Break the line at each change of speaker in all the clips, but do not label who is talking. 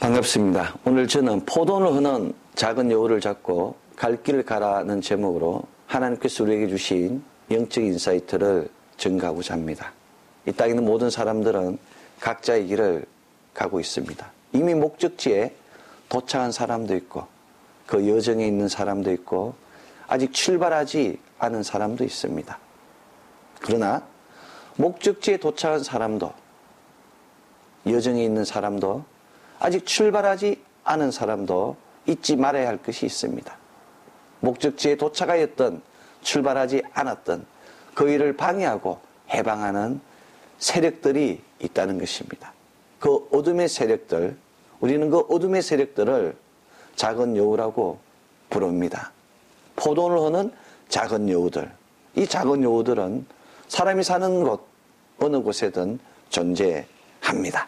반갑습니다. 오늘 저는 포도를 흐는 작은 여우를 잡고 갈 길을 가라는 제목으로 하나님께서 우리에게 주신 영적 인사이트를 전가하고자 합니다. 이 땅에 있는 모든 사람들은 각자의 길을 가고 있습니다. 이미 목적지에 도착한 사람도 있고 그 여정에 있는 사람도 있고 아직 출발하지 않은 사람도 있습니다. 그러나 목적지에 도착한 사람도 여정에 있는 사람도 아직 출발하지 않은 사람도 잊지 말아야 할 것이 있습니다. 목적지에 도착하였던 출발하지 않았던 그 일을 방해하고 해방하는 세력들이 있다는 것입니다. 그 어둠의 세력들, 우리는 그 어둠의 세력들을 작은 여우라고 부릅니다. 포도를 흐는 작은 여우들. 이 작은 여우들은 사람이 사는 곳, 어느 곳에든 존재합니다.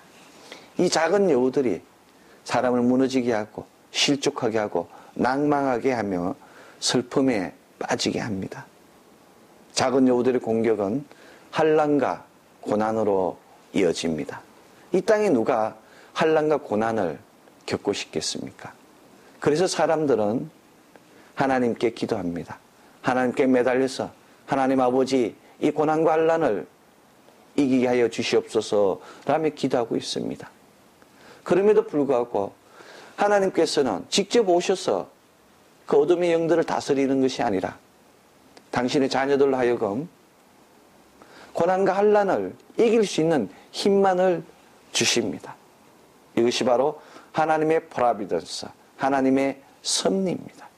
이 작은 여우들이 사람을 무너지게 하고 실족하게 하고 낭망하게 하며 슬픔에 빠지게 합니다. 작은 여우들의 공격은 환난과 고난으로 이어집니다. 이 땅에 누가 환난과 고난을 겪고 싶겠습니까? 그래서 사람들은 하나님께 기도합니다. 하나님께 매달려서 하나님 아버지 이 고난과 환난을 이기게 하여 주시옵소서라며 기도하고 있습니다. 그럼에도 불구하고 하나님께서는 직접 오셔서 그 어둠의 영들을 다스리는 것이 아니라 당신의 자녀들로 하여금 고난과 환난을 이길 수 있는 힘만을 주십니다. 이것이 바로 하나님의 프로비던스, 하나님의 섭리입니다.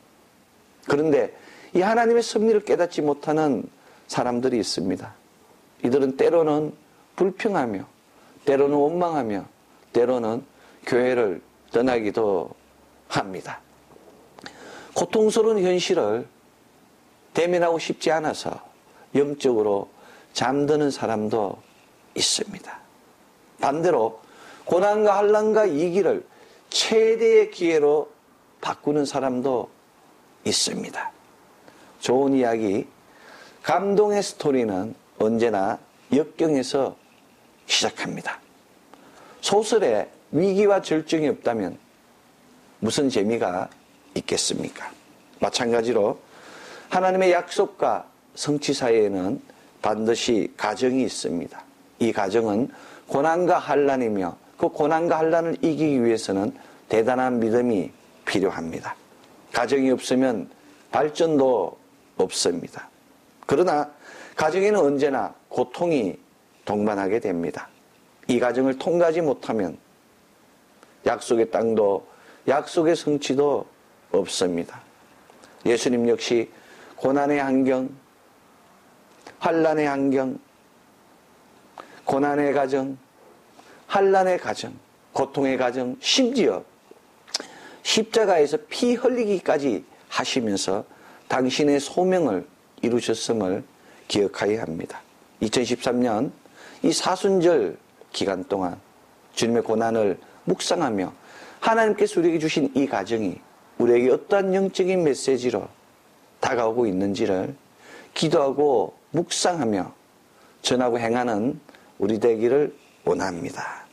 그런데 이 하나님의 섭리를 깨닫지 못하는 사람들이 있습니다. 이들은 때로는 불평하며 때로는 원망하며 때로는 교회를 떠나기도 합니다. 고통스러운 현실을 대면하고 싶지 않아서 영적으로 잠드는 사람도 있습니다. 반대로 고난과 환난과 위기를 최대의 기회로 바꾸는 사람도 있습니다. 좋은 이야기, 감동의 스토리는 언제나 역경에서 시작합니다. 소설에 위기와 절정이 없다면 무슨 재미가 있겠습니까? 마찬가지로 하나님의 약속과 성취 사이에는 반드시 가정이 있습니다. 이 가정은 고난과 환난이며 그 고난과 환난을 이기기 위해서는 대단한 믿음이 필요합니다. 가정이 없으면 발전도 없습니다. 그러나 가정에는 언제나 고통이 동반하게 됩니다. 이 가정을 통과하지 못하면 약속의 땅도 약속의 성취도 없습니다. 예수님 역시 고난의 환경, 환난의 환경, 고난의 가정, 환난의 가정, 고통의 가정, 심지어 십자가에서 피 흘리기까지 하시면서 당신의 소명을 이루셨음을 기억해야 합니다. 2013년 이 사순절 기간 동안 주님의 고난을 묵상하며 하나님께서 우리에게 주신 이 가정이 우리에게 어떠한 영적인 메시지로 다가오고 있는지를 기도하고 묵상하며 전하고 행하는 우리 되기를 원합니다.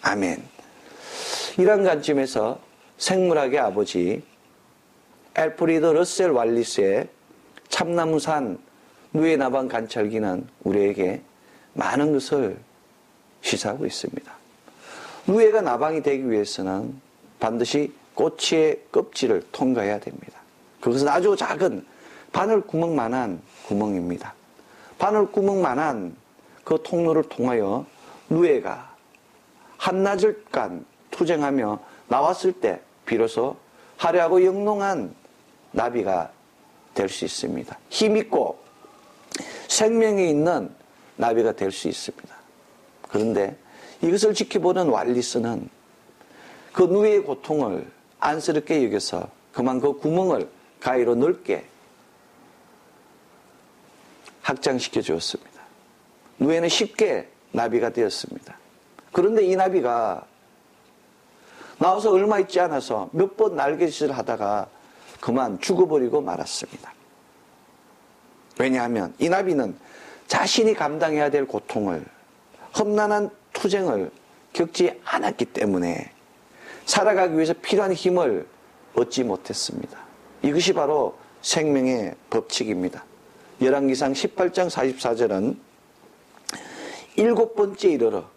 아멘. 이런 관점에서 생물학의 아버지 알프리드 러셀 왈리스의 참나무산 누에 나방 관찰기는 우리에게 많은 것을 시사하고 있습니다. 누에가 나방이 되기 위해서는 반드시 꼬치의 껍질을 통과해야 됩니다. 그것은 아주 작은 바늘구멍만한 구멍입니다. 바늘구멍만한 그 통로를 통하여 누에가 한나절간 투쟁하며 나왔을 때 비로소 화려하고 영롱한 나비가 될 수 있습니다. 힘있고 생명이 있는 나비가 될 수 있습니다. 그런데 이것을 지켜보는 왈리스는 그 누에의 고통을 안쓰럽게 여겨서 그만 그 구멍을 가위로 넓게 확장시켜 주었습니다. 누에는 쉽게 나비가 되었습니다. 그런데 이 나비가 나와서 얼마 있지 않아서 몇 번 날갯짓을 하다가 그만 죽어버리고 말았습니다. 왜냐하면 이 나비는 자신이 감당해야 될 고통을 험난한 투쟁을 겪지 않았기 때문에 살아가기 위해서 필요한 힘을 얻지 못했습니다. 이것이 바로 생명의 법칙입니다. 열왕기상 18장 44절은 7번째 이르러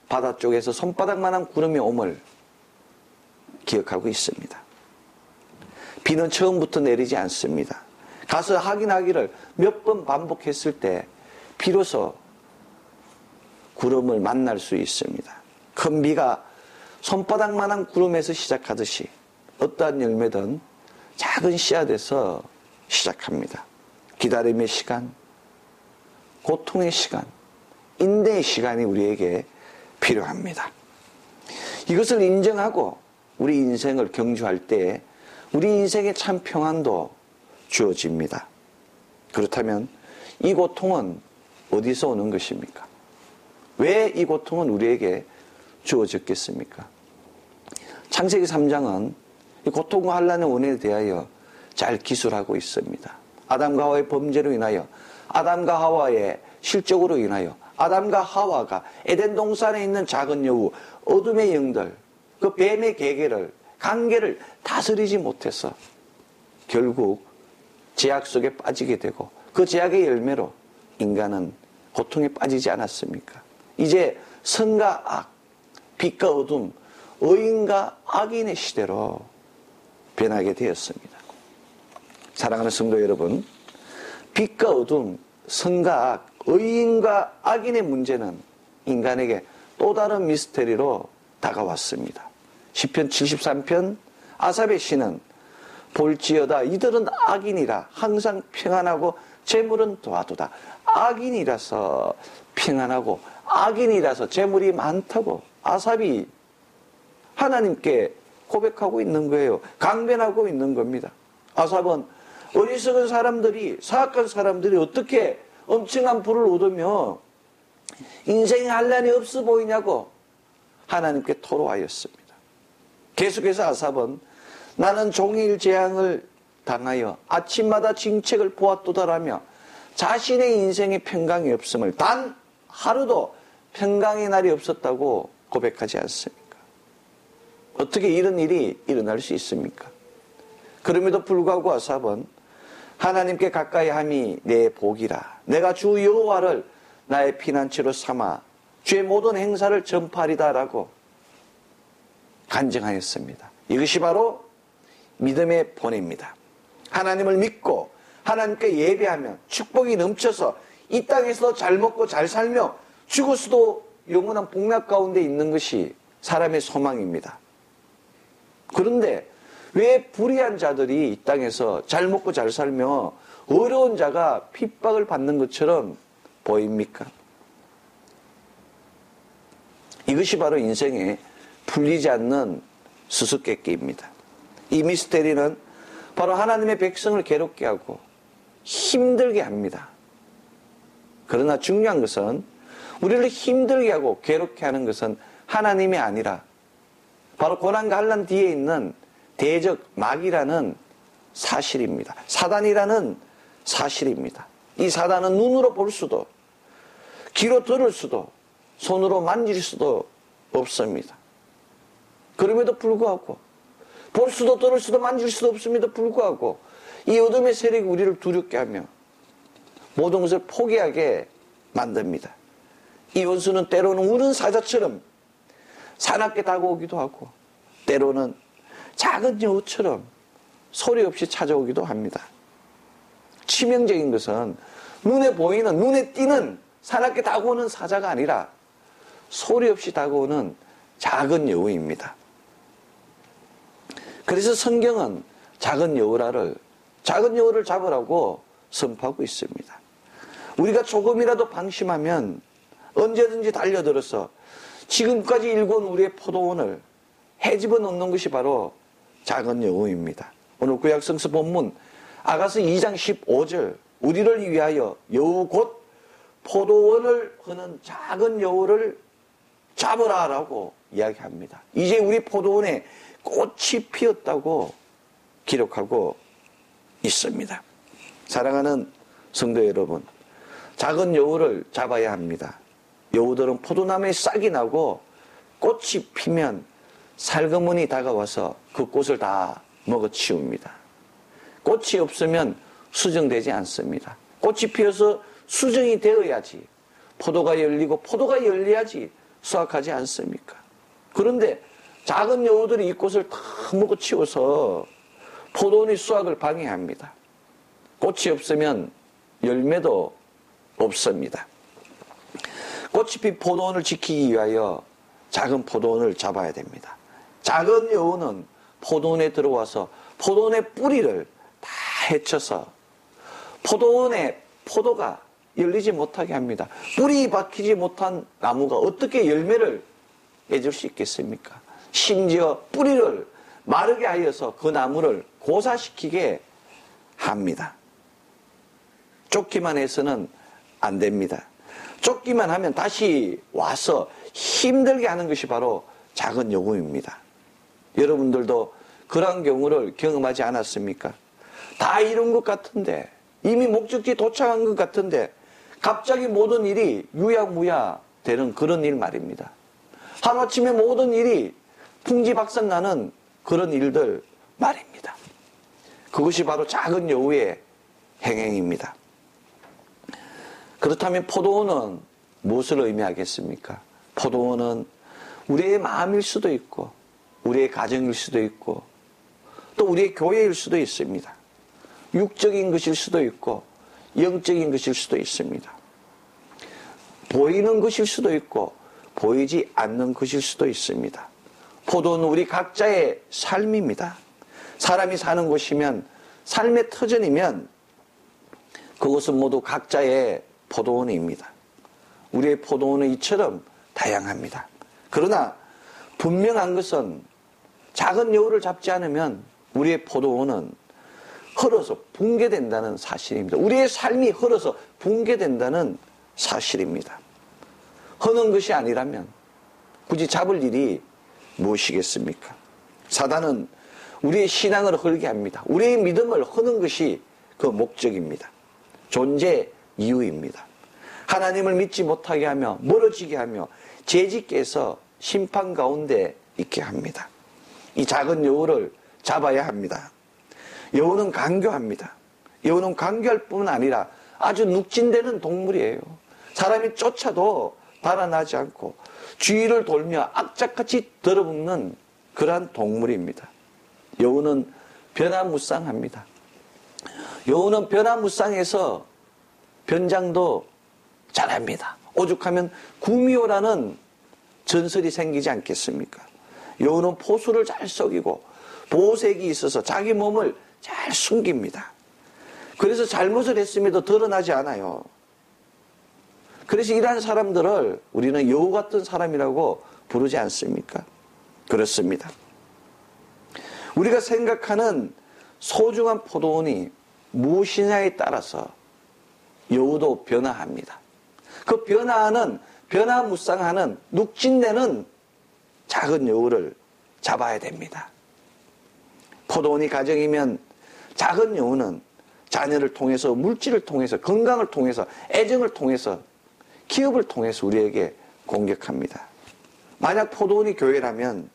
바다 쪽에서 손바닥만한 구름이 옴을 기억하고 있습니다. 비는 처음부터 내리지 않습니다. 가서 확인하기를 몇 번 반복했을 때 비로소 구름을 만날 수 있습니다. 큰 비가 손바닥만한 구름에서 시작하듯이 어떠한 열매든 작은 씨앗에서 시작합니다. 기다림의 시간, 고통의 시간, 인내의 시간이 우리에게 필요합니다. 이것을 인정하고 우리 인생을 경주할 때 우리 인생의 참 평안도 주어집니다. 그렇다면 이 고통은 어디서 오는 것입니까? 왜 이 고통은 우리에게 주어졌겠습니까? 창세기 3장은 이 고통과 환난의 원인에 대하여 잘 기술하고 있습니다. 아담과 하와의 범죄로 인하여, 아담과 하와의 실족으로 인하여 아담과 하와가 에덴 동산에 있는 작은 여우, 어둠의 영들, 그 뱀의 계계를, 관계를 다스리지 못해서 결국 제약 속에 빠지게 되고 그 제약의 열매로 인간은 고통에 빠지지 않았습니까? 이제 선과 악, 빛과 어둠, 의인과 악인의 시대로 변하게 되었습니다. 사랑하는 성도 여러분, 빛과 어둠, 선과 악, 의인과 악인의 문제는 인간에게 또 다른 미스터리로 다가왔습니다. 시편 73편 아삽의 시는 볼지어다 이들은 악인이라 항상 평안하고 재물은 도하도다. 악인이라서 평안하고 악인이라서 재물이 많다고 아삽이 하나님께 고백하고 있는 거예요. 강변하고 있는 겁니다. 아삽은 어리석은 사람들이, 사악한 사람들이 어떻게 엄청난 부를 얻으며 인생의 한란이 없어 보이냐고 하나님께 토로하였습니다. 계속해서 아삽은 나는 종일 재앙을 당하여 아침마다 징책을 보았도다라며 자신의 인생의 평강이 없음을, 단 하루도 평강의 날이 없었다고 고백하지 않습니까? 어떻게 이런 일이 일어날 수 있습니까? 그럼에도 불구하고 아삽은 하나님께 가까이 함이 내 복이라, 내가 주 여호와를 나의 피난처로 삼아 주의 모든 행사를 전파하리다라고 간증하였습니다. 이것이 바로 믿음의 본입니다. 하나님을 믿고 하나님께 예배하면 축복이 넘쳐서 이 땅에서 잘 먹고 잘 살며 죽어서도 영원한 복락 가운데 있는 것이 사람의 소망입니다. 그런데 왜 불의한 자들이 이 땅에서 잘 먹고 잘 살며 어려운 자가 핍박을 받는 것처럼 보입니까? 이것이 바로 인생에 풀리지 않는 수수께끼입니다. 이 미스테리는 바로 하나님의 백성을 괴롭게 하고 힘들게 합니다. 그러나 중요한 것은 우리를 힘들게 하고 괴롭게 하는 것은 하나님이 아니라 바로 고난과 환난 뒤에 있는 대적 마귀라는 사실입니다. 사단이라는 사실입니다. 이 사단은 눈으로 볼 수도, 귀로 들을 수도, 손으로 만질 수도 없습니다. 그럼에도 불구하고 볼 수도 들을 수도 만질 수도 없음에도 불구하고 이 어둠의 세력이 우리를 두렵게 하며 모든 것을 포기하게 만듭니다. 이 원수는 때로는 우는 사자처럼 사납게 다가오기도 하고 때로는 작은 여우처럼 소리 없이 찾아오기도 합니다. 치명적인 것은 눈에 보이는, 눈에 띄는 사납게 다가오는 사자가 아니라 소리 없이 다가오는 작은 여우입니다. 그래서 성경은 작은 여우를 잡으라고 선포하고 있습니다. 우리가 조금이라도 방심하면 언제든지 달려들어서 지금까지 일궈온 우리의 포도원을 헤집어 놓는 것이 바로 작은 여우입니다. 오늘 구약 성서 본문 아가서 2장 15절 우리를 위하여 여우 곧 포도원을 흐는 작은 여우를 잡으라라고 이야기합니다. 이제 우리 포도원에 꽃이 피었다고 기록하고 있습니다. 사랑하는 성도 여러분, 작은 여우를 잡아야 합니다. 여우들은 포도나무에 싹이 나고 꽃이 피면 살그머니 다가와서 그 꽃을 다 먹어치웁니다. 꽃이 없으면 수정되지 않습니다. 꽃이 피어서 수정이 되어야지 포도가 열리고 포도가 열려야지 수확하지 않습니까? 그런데 작은 여우들이 이 꽃을 다 먹어치워서 포도원의 수확을 방해합니다. 꽃이 없으면 열매도 없습니다. 꽃이 핀 포도원을 지키기 위하여 작은 포도원을 잡아야 됩니다. 작은 여우는 포도원에 들어와서 포도원의 뿌리를 다 헤쳐서 포도원에 포도가 열리지 못하게 합니다. 뿌리 박히지 못한 나무가 어떻게 열매를 맺을 수 있겠습니까? 심지어 뿌리를 마르게 하여서 그 나무를 고사시키게 합니다. 쫓기만 해서는 안 됩니다. 쫓기만 하면 다시 와서 힘들게 하는 것이 바로 작은 여우입니다. 여러분들도 그런 경우를 경험하지 않았습니까? 다 이룬 것 같은데, 이미 목적지에 도착한 것 같은데 갑자기 모든 일이 유야무야 되는 그런 일 말입니다. 하루아침에 모든 일이 풍지박산나는 그런 일들 말입니다. 그것이 바로 작은 여우의 행행입니다. 그렇다면 포도원은 무엇을 의미하겠습니까? 포도원은 우리의 마음일 수도 있고 우리의 가정일 수도 있고 또 우리의 교회일 수도 있습니다. 육적인 것일 수도 있고 영적인 것일 수도 있습니다. 보이는 것일 수도 있고 보이지 않는 것일 수도 있습니다. 포도는 우리 각자의 삶입니다. 사람이 사는 곳이면 삶의 터전이면 그것은 모두 각자의 포도원입니다. 우리의 포도원은 이처럼 다양합니다. 그러나 분명한 것은 작은 여우를 잡지 않으면 우리의 포도원은 헐어서 붕괴된다는 사실입니다. 우리의 삶이 헐어서 붕괴된다는 사실입니다. 허는 것이 아니라면 굳이 잡을 일이 무엇이겠습니까? 사단은 우리의 신앙을 헐게 합니다. 우리의 믿음을 허는 것이 그 목적입니다. 존재 이유입니다. 하나님을 믿지 못하게 하며 멀어지게 하며 죄짓게 해서 심판 가운데 있게 합니다. 이 작은 여우를 잡아야 합니다. 여우는 간교합니다. 여우는 간교할 뿐만 아니라 아주 눅진대는 동물이에요. 사람이 쫓아도 달아나지 않고 주위를 돌며 악착같이 들어붙는 그러한 동물입니다. 여우는 변화무쌍합니다. 여우는 변화무쌍해서 변장도 잘합니다. 오죽하면 구미호라는 전설이 생기지 않겠습니까? 여우는 포수를 잘 속이고 보호색이 있어서 자기 몸을 잘 숨깁니다. 그래서 잘못을 했음에도 드러나지 않아요. 그래서 이러한 사람들을 우리는 여우 같은 사람이라고 부르지 않습니까? 그렇습니다. 우리가 생각하는 소중한 포도원이 무엇이냐에 따라서 여우도 변화합니다. 그 변화하는, 변화무쌍하는, 눅진내는 작은 여우를 잡아야 됩니다. 포도원이 가정이면 작은 여우는 자녀를 통해서, 물질을 통해서, 건강을 통해서, 애정을 통해서, 기업을 통해서 우리에게 공격합니다. 만약 포도원이 교회라면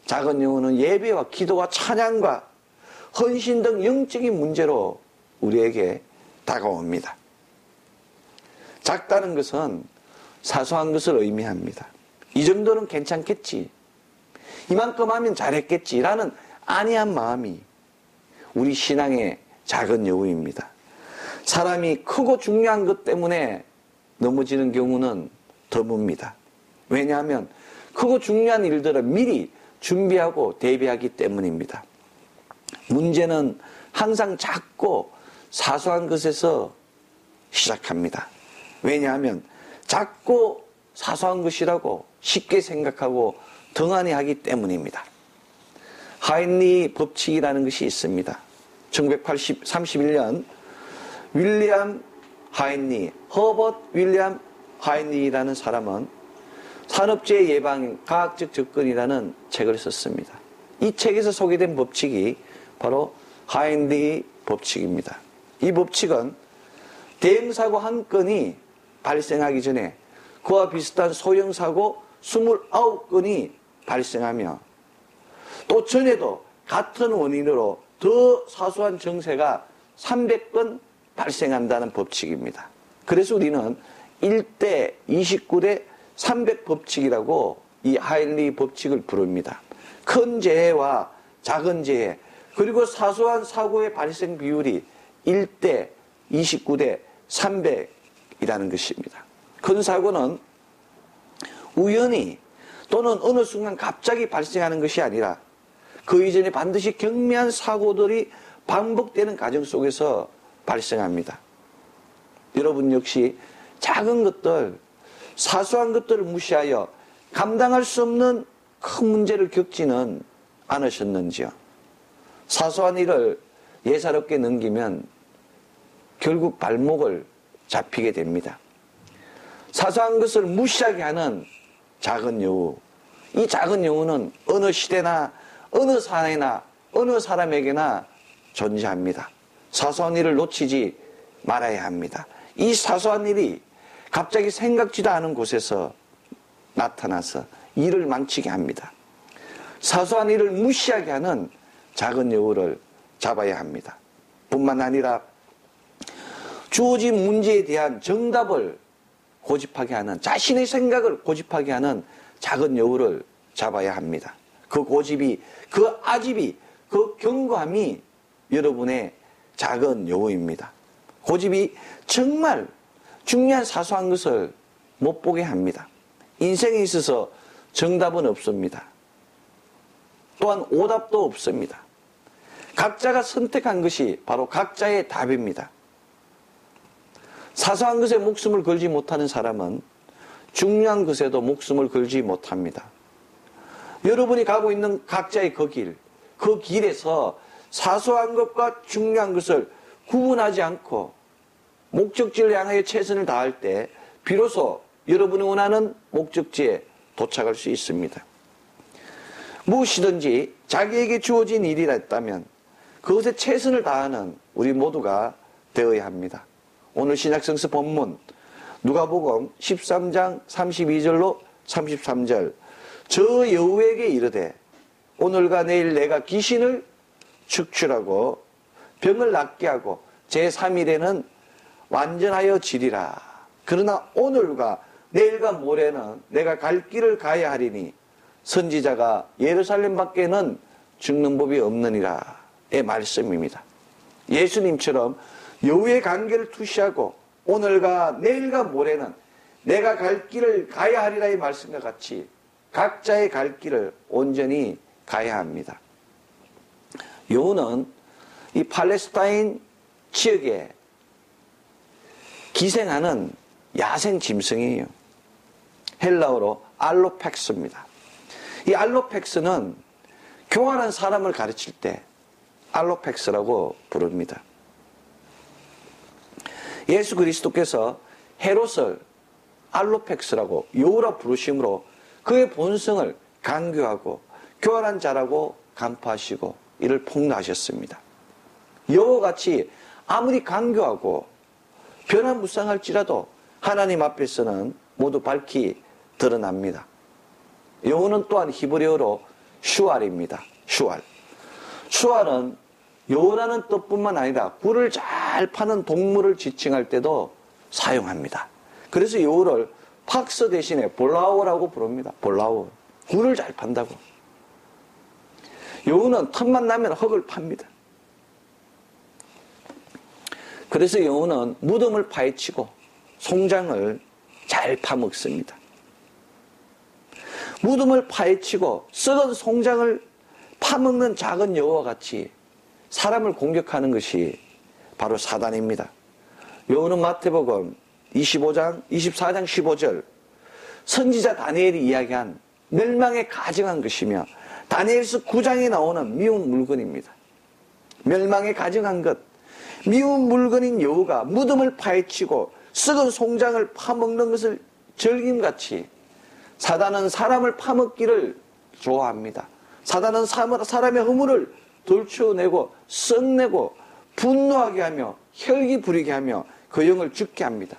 작은 여우는 예배와 기도와 찬양과 헌신 등 영적인 문제로 우리에게 다가옵니다. 작다는 것은 사소한 것을 의미합니다. 이 정도는 괜찮겠지, 이만큼 하면 잘했겠지라는 안이한 마음이 우리 신앙의 작은 여우입니다. 사람이 크고 중요한 것 때문에 넘어지는 경우는 드뭅니다. 왜냐하면 크고 중요한 일들을 미리 준비하고 대비하기 때문입니다. 문제는 항상 작고 사소한 것에서 시작합니다. 왜냐하면 작고 사소한 것이라고 쉽게 생각하고 등한히 하기 때문입니다. 하인리 법칙이라는 것이 있습니다. 1931년 윌리엄 하인리, 허버트 윌리엄 하인리라는 사람은 산업재해 예방 과학적 접근이라는 책을 썼습니다. 이 책에서 소개된 법칙이 바로 하인리 법칙입니다. 이 법칙은 대형사고 한 건이 발생하기 전에 그와 비슷한 소형사고 29건이 발생하며 또 전에도 같은 원인으로 더 사소한 정세가 300번 발생한다는 법칙입니다. 그래서 우리는 1대 29대 300 법칙이라고 이 하일리 법칙을 부릅니다. 큰 재해와 작은 재해, 그리고 사소한 사고의 발생 비율이 1대 29대 300이라는 것입니다. 큰 사고는 우연히 또는 어느 순간 갑자기 발생하는 것이 아니라 그 이전에 반드시 경미한 사고들이 반복되는 과정 속에서 발생합니다. 여러분 역시 작은 것들, 사소한 것들을 무시하여 감당할 수 없는 큰 문제를 겪지는 않으셨는지요? 사소한 일을 예사롭게 넘기면 결국 발목을 잡히게 됩니다. 사소한 것을 무시하게 하는 작은 여우. 이 작은 여우는 어느 시대나 어느 사회나 어느 사람에게나 존재합니다. 사소한 일을 놓치지 말아야 합니다. 이 사소한 일이 갑자기 생각지도 않은 곳에서 나타나서 일을 망치게 합니다. 사소한 일을 무시하게 하는 작은 여우를 잡아야 합니다. 뿐만 아니라 주어진 문제에 대한 정답을 고집하게 하는, 자신의 생각을 고집하게 하는 작은 여우를 잡아야 합니다. 그 고집이, 그 아집이, 그 견고함이 여러분의 작은 여우입니다. 고집이 정말 중요한 사소한 것을 못 보게 합니다. 인생에 있어서 정답은 없습니다. 또한 오답도 없습니다. 각자가 선택한 것이 바로 각자의 답입니다. 사소한 것에 목숨을 걸지 못하는 사람은 중요한 것에도 목숨을 걸지 못합니다. 여러분이 가고 있는 각자의 그 길, 그 길에서 사소한 것과 중요한 것을 구분하지 않고 목적지를 향하여 최선을 다할 때 비로소 여러분이 원하는 목적지에 도착할 수 있습니다. 무엇이든지 자기에게 주어진 일이라 했다면 그것에 최선을 다하는 우리 모두가 되어야 합니다. 오늘 신약성서 본문 누가복음 13장 32절로 33절, 저 여우에게 이르되 오늘과 내일 내가 귀신을 축출하고 병을 낫게 하고 제3일에는 완전하여 지리라. 그러나 오늘과 내일과 모레는 내가 갈 길을 가야 하리니 선지자가 예루살렘 밖에는 죽는 법이 없느니라의 말씀입니다. 예수님처럼 여우의 관계를 투시하고 오늘과 내일과 모레는 내가 갈 길을 가야 하리라의 말씀과 같이 각자의 갈 길을 온전히 가야 합니다. 여우는 이 팔레스타인 지역에 기생하는 야생 짐승이에요. 헬라어로 알로펙스입니다. 이 알로펙스는 교활한 사람을 가르칠 때 알로펙스라고 부릅니다. 예수 그리스도께서 헤롯을 알로펙스라고 여우라 부르심으로 그의 본성을 강교하고 교활한 자라고 간파하시고 이를 폭로하셨습니다. 여우같이 아무리 강교하고 변화무쌍할지라도 하나님 앞에서는 모두 밝히 드러납니다. 여우는 또한 히브리어로 슈알입니다. 슈알. 슈알은 여우라는 뜻뿐만 아니라 굴을 잘 파는 동물을 지칭할 때도 사용합니다. 그래서 여우를 팍스 대신에 볼라오라고 부릅니다. 볼라오. 굴을 잘 판다고. 여우는 틈만 나면 흙을 팝니다. 그래서 여우는 무덤을 파헤치고 송장을 잘 파먹습니다. 무덤을 파헤치고 썩은 송장을 파먹는 작은 여우와 같이 사람을 공격하는 것이 바로 사단입니다. 여우는 마태복음 24장 15절 선지자 다니엘이 이야기한 멸망에 가증한 것이며 다니엘서 9장에 나오는 미운 물건입니다. 멸망에 가증한 것, 미운 물건인 여우가 무덤을 파헤치고 썩은 송장을 파먹는 것을 즐김같이 사단은 사람을 파먹기를 좋아합니다. 사단은 사람의 허물을 돌추어내고 썩내고 분노하게 하며 혈기 부리게 하며 그 영을 죽게 합니다.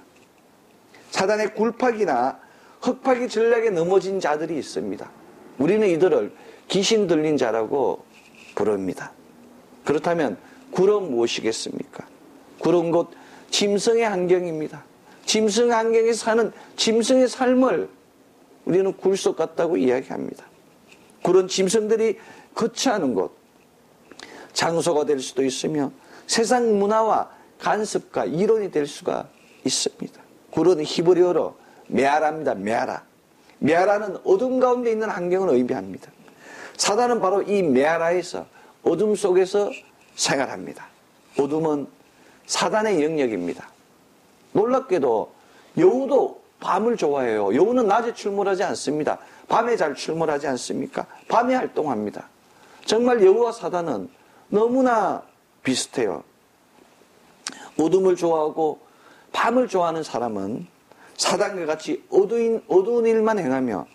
사단의 굴팍이나 흙파기 전략에 넘어진 자들이 있습니다. 우리는 이들을 귀신 들린 자라고 부릅니다. 그렇다면 굴은 무엇이겠습니까? 굴은 곧 짐승의 환경입니다. 짐승 환경에서 사는 짐승의 삶을 우리는 굴속 같다고 이야기합니다. 굴은 짐승들이 거처하는 곳, 장소가 될 수도 있으며 세상 문화와 간섭과 이론이 될 수가 있습니다. 굴은 히브리어로 메아라입니다. 메아라. 메아라는 어둠 가운데 있는 환경을 의미합니다. 사단은 바로 이 메아라에서 어둠 속에서 생활합니다. 어둠은 사단의 영역입니다. 놀랍게도 여우도 밤을 좋아해요. 여우는 낮에 출몰하지 않습니다. 밤에 잘 출몰하지 않습니까? 밤에 활동합니다. 정말 여우와 사단은 너무나 비슷해요. 어둠을 좋아하고 밤을 좋아하는 사람은 사단과 같이 어두운 일만 행하며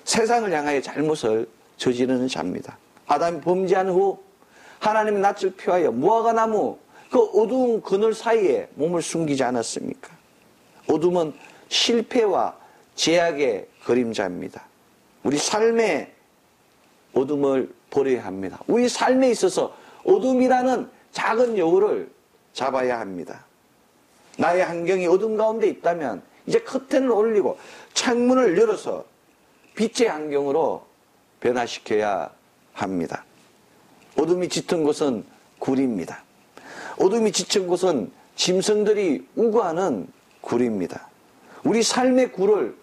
세상을 향하여 잘못을 저지르는 자입니다. 아담이 범죄한 후 하나님의 낯을 피하여 무화과 나무 그 어두운 그늘 사이에 몸을 숨기지 않았습니까? 어둠은 실패와 제약의 그림자입니다. 우리 삶의 어둠을 버려야 합니다. 우리 삶에 있어서 어둠이라는 작은 여우를 잡아야 합니다. 나의 환경이 어둠 가운데 있다면 이제 커튼을 올리고 창문을 열어서 빛의 환경으로 변화시켜야 합니다. 어둠이 짙은 곳은 굴입니다. 어둠이 짙은 곳은 짐승들이 우거하는 굴입니다. 우리 삶의 굴을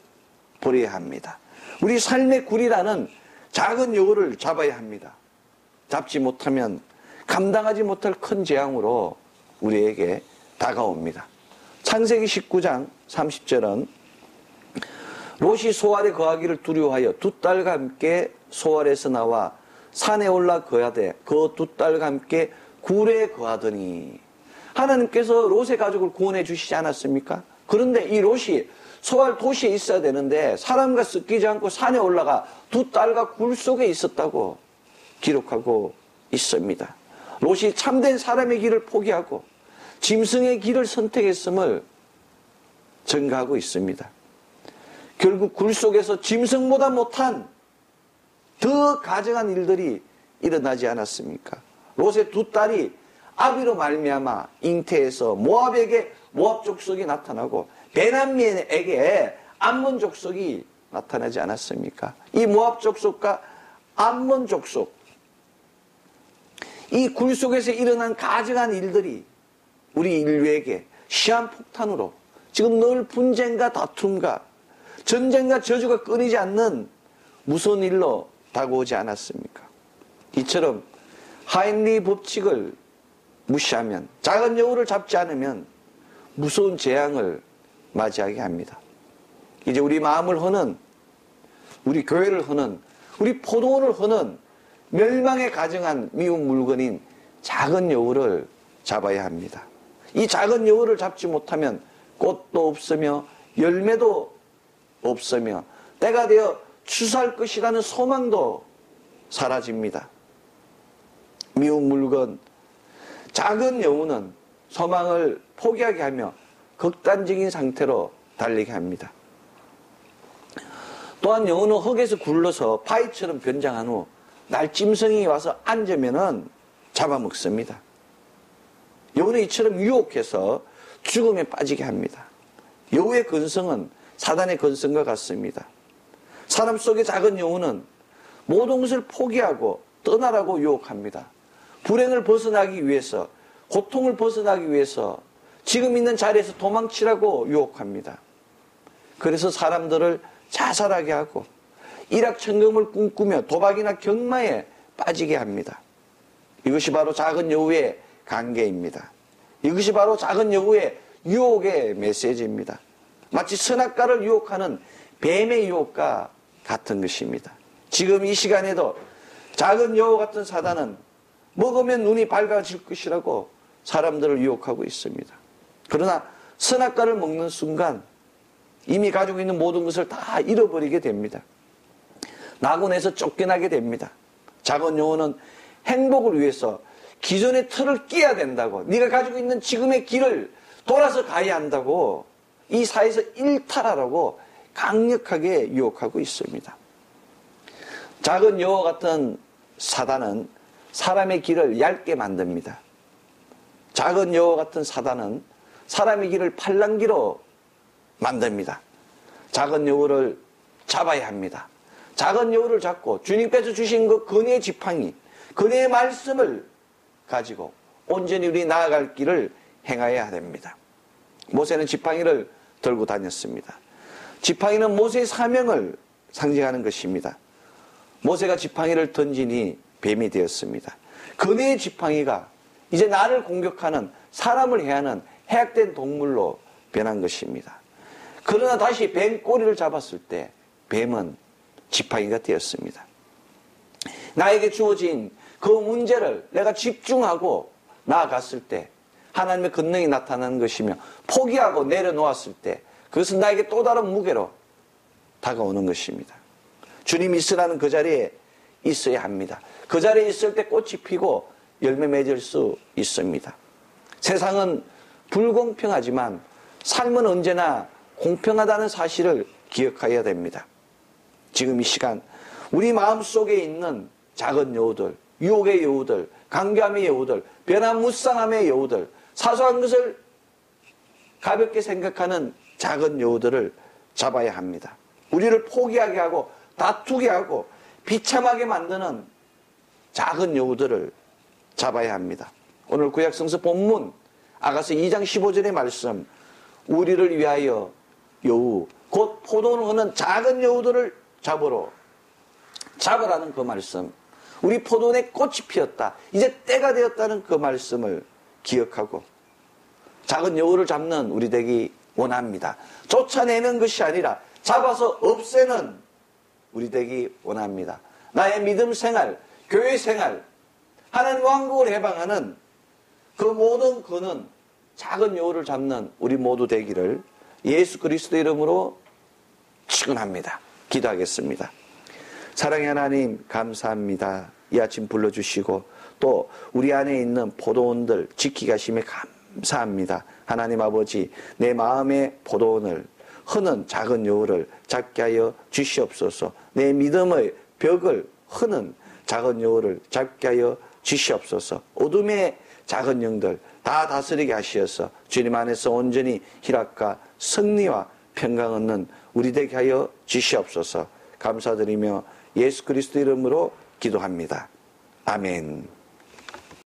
버려야 합니다. 우리 삶의 굴이라는 작은 여우를 잡아야 합니다. 잡지 못하면 감당하지 못할 큰 재앙으로 우리에게 다가옵니다. 창세기 19장 30절은 롯이 소알에 거하기를 두려워하여 두 딸과 함께 소알에서 나와 산에 올라 거하되 그 두 딸과 함께 굴에 거하더니, 하나님께서 롯의 가족을 구원해 주시지 않았습니까? 그런데 이 롯이 소알 도시에 있어야 되는데 사람과 섞이지 않고 산에 올라가 두 딸과 굴 속에 있었다고 기록하고 있습니다. 롯이 참된 사람의 길을 포기하고 짐승의 길을 선택했음을 증가하고 있습니다. 결국 굴 속에서 짐승보다 못한 더 가증한 일들이 일어나지 않았습니까? 롯의 두 딸이 아비로 말미암아 잉태해서 모압에게 모압 족속이 나타나고 베냐민에게 암몬 족속이 나타나지 않았습니까? 이 모압 족속과 암몬 족속, 이 굴 속에서 일어난 가증한 일들이 우리 인류에게 시한폭탄으로 지금 늘 분쟁과 다툼과 전쟁과 저주가 끊이지 않는 무서운 일로 다가오지 않았습니까? 이처럼 하인리 법칙을 무시하면, 작은 여우를 잡지 않으면 무서운 재앙을 맞이하게 합니다. 이제 우리 마음을 허는, 우리 교회를 허는, 우리 포도원을 허는 멸망에 가증한 미운 물건인 작은 여우를 잡아야 합니다. 이 작은 여우를 잡지 못하면 꽃도 없으며 열매도 없으며 때가 되어 추수할 것이라는 소망도 사라집니다. 미운 물건, 작은 여우는 소망을 포기하게 하며 극단적인 상태로 달리게 합니다. 또한 여우는 흙에서 굴러서 파이처럼 변장한 후 날짐승이 와서 앉으면은 잡아먹습니다. 여우는 이처럼 유혹해서 죽음에 빠지게 합니다. 여우의 근성은 사단의 근성과 같습니다. 사람 속의 작은 여우는 모든 것을 포기하고 떠나라고 유혹합니다. 불행을 벗어나기 위해서, 고통을 벗어나기 위해서 지금 있는 자리에서 도망치라고 유혹합니다. 그래서 사람들을 자살하게 하고 일확천금을 꿈꾸며 도박이나 경마에 빠지게 합니다. 이것이 바로 작은 여우의 관계입니다. 이것이 바로 작은 여우의 유혹의 메시지입니다. 마치 선악과를 유혹하는 뱀의 유혹과 같은 것입니다. 지금 이 시간에도 작은 여우 같은 사단은 먹으면 눈이 밝아질 것이라고 사람들을 유혹하고 있습니다. 그러나 선악과를 먹는 순간 이미 가지고 있는 모든 것을 다 잃어버리게 됩니다. 낙원에서 쫓겨나게 됩니다. 작은 여우는 행복을 위해서 기존의 틀을 깨야 된다고, 네가 가지고 있는 지금의 길을 돌아서 가야 한다고, 이 사회에서 일탈하라고 강력하게 유혹하고 있습니다. 작은 여우 같은 사단은 사람의 길을 얇게 만듭니다. 작은 여우 같은 사단은 사람의 길을 팔랑귀로 만듭니다. 작은 여우를 잡아야 합니다. 작은 여우를 잡고 주님께서 주신 그 근혜의 지팡이, 근혜의 말씀을 가지고 온전히 우리 나아갈 길을 행하여야 됩니다. 모세는 지팡이를 들고 다녔습니다. 지팡이는 모세의 사명을 상징하는 것입니다. 모세가 지팡이를 던지니 뱀이 되었습니다. 근혜의 지팡이가 이제 나를 공격하는, 사람을 해하는 해악된 동물로 변한 것입니다. 그러나 다시 뱀 꼬리를 잡았을 때 뱀은 지팡이가 되었습니다. 나에게 주어진 그 문제를 내가 집중하고 나아갔을 때 하나님의 권능이 나타나는 것이며, 포기하고 내려놓았을 때 그것은 나에게 또 다른 무게로 다가오는 것입니다. 주님이 있으라는 그 자리에 있어야 합니다. 그 자리에 있을 때 꽃이 피고 열매 맺을 수 있습니다. 세상은 불공평하지만 삶은 언제나 공평하다는 사실을 기억해야 됩니다. 지금 이 시간 우리 마음속에 있는 작은 여우들, 유혹의 여우들, 강교함의 여우들, 변화무쌍함의 여우들, 사소한 것을 가볍게 생각하는 작은 여우들을 잡아야 합니다. 우리를 포기하게 하고 다투게 하고 비참하게 만드는 작은 여우들을 잡아야 합니다. 오늘 구약성서 본문 아가서 2장 15절의 말씀, 우리를 위하여 여우, 곧 포도를 흐는 작은 여우들을 잡으라는 그 말씀, 우리 포도원에 꽃이 피었다, 이제 때가 되었다는 그 말씀을 기억하고 작은 여우를 잡는 우리 되기 원합니다. 쫓아내는 것이 아니라 잡아서 없애는 우리 되기 원합니다. 나의 믿음 생활, 교회 생활, 하나님 왕국을 해방하는 그 모든 그는 작은 여우를 잡는 우리 모두 되기를 예수 그리스도 이름으로 축원합니다. 기도하겠습니다. 사랑의 하나님, 감사합니다. 이 아침 불러주시고 또 우리 안에 있는 포도원들 지키게 하심에 감사합니다. 하나님 아버지, 내 마음의 포도원을 흐는 작은 여우를 잡게 하여 주시옵소서. 내 믿음의 벽을 흐는 작은 여우를 잡게 하여 주시옵소서. 어둠의 작은 영들 다 다스리게 하시어서 주님 안에서 온전히 희락과 승리와 평강 얻는 우리 되게 하여 주시옵소서. 감사드리며 예수 그리스도 이름으로 기도합니다. 아멘.